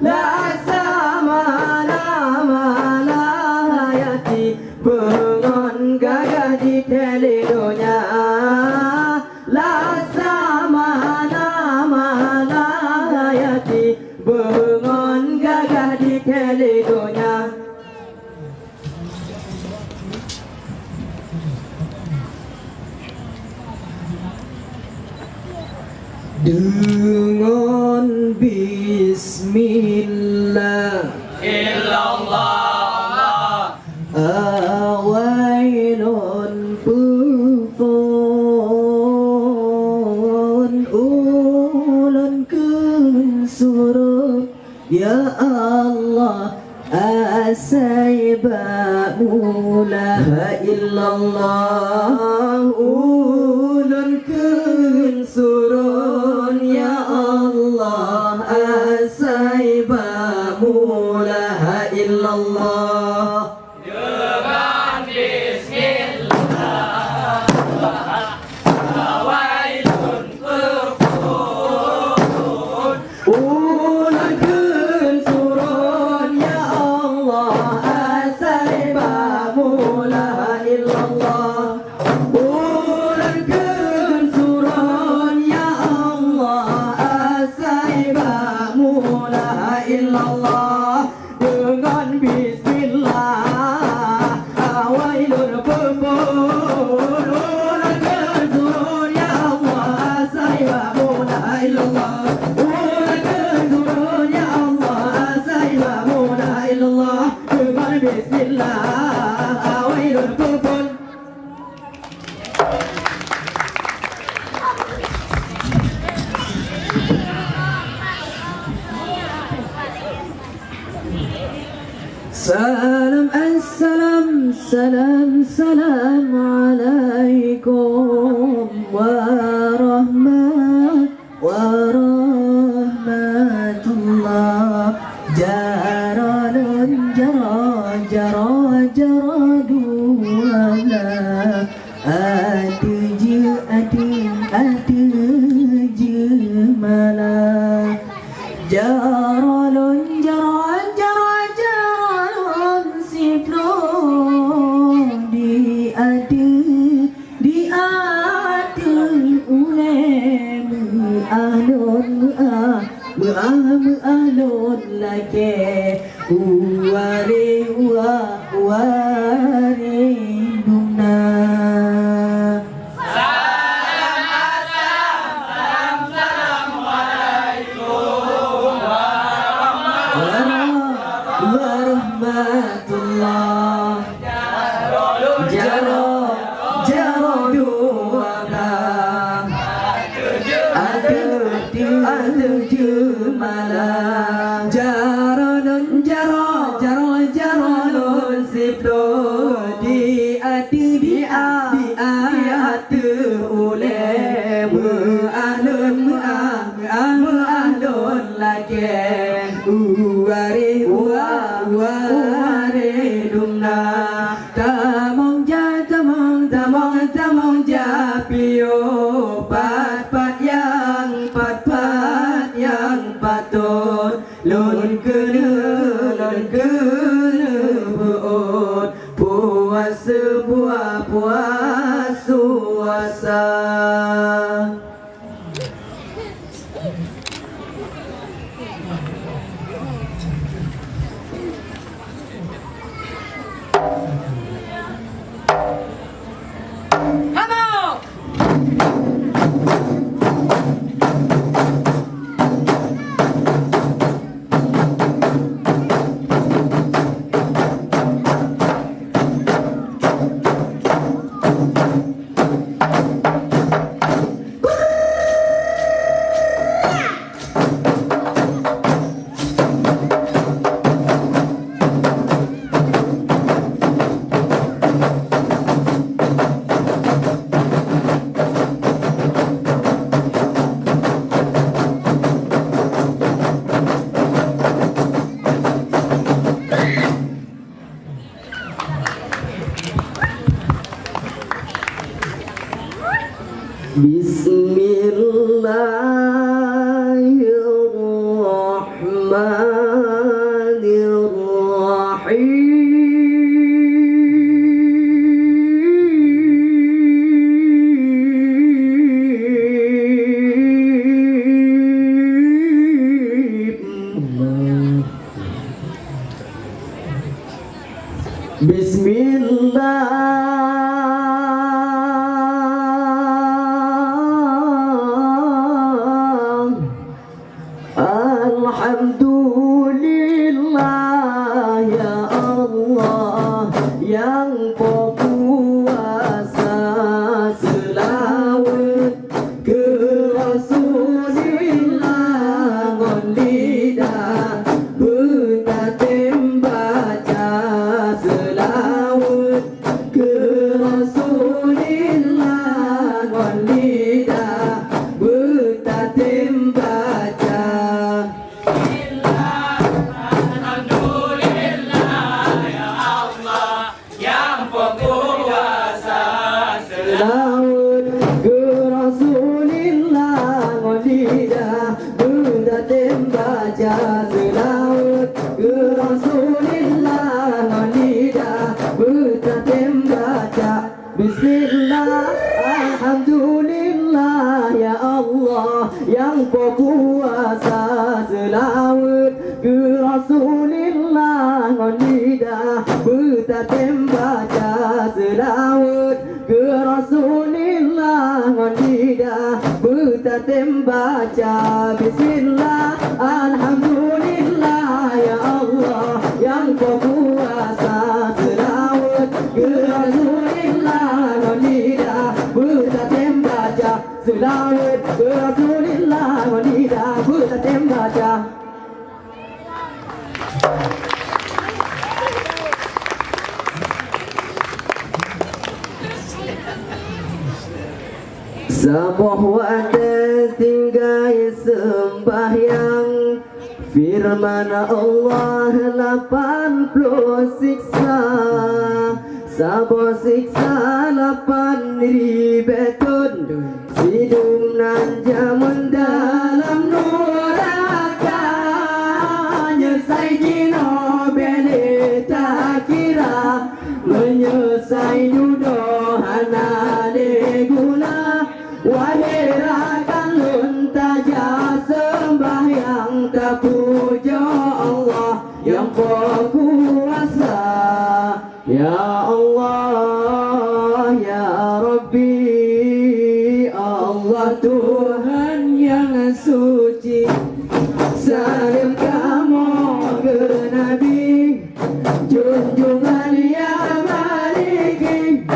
la sama la hayati bengon gagah di teledonya la sama la hayati bengon gagah di teledonya. Dengan bismillah illallah awailun pufun ulun kun suruh ya Allah asaiba la illallah ulun kun surun ya Allah asaiba la illallah dengan bismillah awailun pufun ulun kun surun ya Allah asaiba la illallah ulun kun surun ya Allah asaiba la illallah dengan bismillah awailun pufun ulun kun surun ya Allah asaiba la illallah ulun kun surun ya Allah asaiba la illallah dengan bismillah awailun pufun. Salam assalam salam salam alaikum warahmatullah jaranun jara duala atuju mala jaralun jaran siflo di adu ulem alon lake uare duna. Warahmatullah jaro duaka atuju malam jaranun jaranun siflo di atu ulem alon lake uare dumna tamong japio pat yang patut lun kena buat puasa. Bismillahirrahmanirrahim. Bismillah, alhamdulillah ya Allah yang berkuasa, selawat ke Rasulillah ngon lidah betatim baca, selawat ke Rasulillah ngon lidah betatim baca. Selawat ke Rasulillah ngon lidah betatim baca, selawat ke Rasulillah ngon lidah betatim baca. Bismillah, alhamdulillah ya Allah yang berkuasa, selawat ke Rasulillah ngon lidah betatim baca, selawat ke Rasulillah ngon lidah betatim baca. Bismillah, alhamdulillah ya Allah yang berkuasa, selawat ke Rasulillah ngon lidah betatim baca, selawat ke Rasulillah ngon lidah betatim baca. Sabuh wadah tinggai sembahyang, firman Allah 80 siksa, sabuh siksa 8.000 ton, sidung nan jamun dalam neraka, nyesai jino bene tak kira, menyesai judo hana de guna. Wahirakan luntaja sembahyang tak puja Allah yang berkuasa. Ya Allah, Ya Rabbi, Allah Tuhan yang suci. Salam kamu ke Nabi, junjungan yang maliki,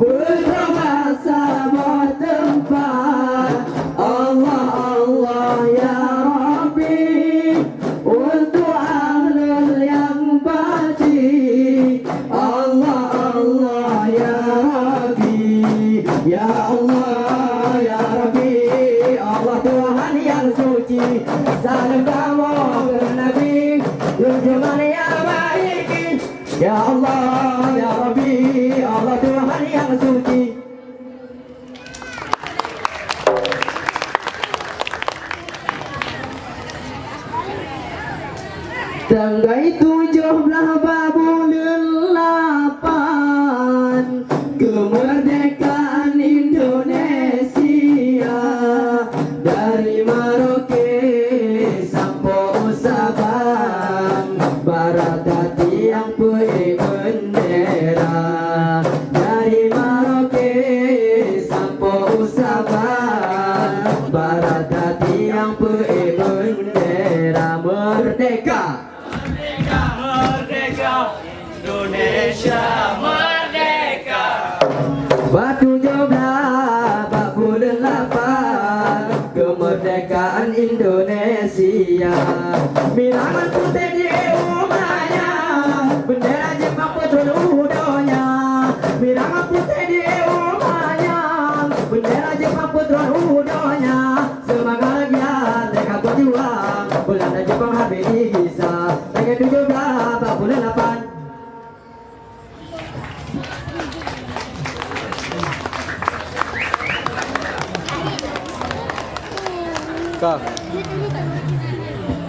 bermasa bertempat. Allah Allah ya Rabbi, untuk ahlul yang baci. Allah Allah ya Rabbi, ya Allah ya Rabbi, Allah Tuhan yang suci. Salam kamu ke Nabi, junjungan yang baik. Ya Allah ya Rabbi, Allah Tuhan yang suci. Tanggai 17 babul 8, kemerdekaan Indonesia, dari Merauke sampai Sabang, barat hati yang punya bendera, dari Merauke sampai Sabang, barat hati yang punya bendera. Merdeka, Merdeka, Indonesia merdeka. Batu Jogja 48, kemerdekaan Indonesia. Bilangan putih di rumahnya, bendera Jepang putih udonya. Bilangan putih di rumahnya, bendera Jepang putih udonya. Semangat giat mereka berjuang, Belanda Jepang habis dihisap. Tanggal 17 48.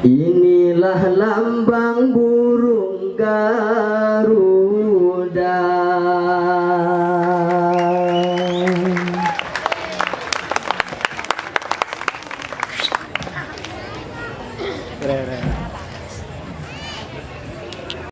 Inilah lambang burung Garuda.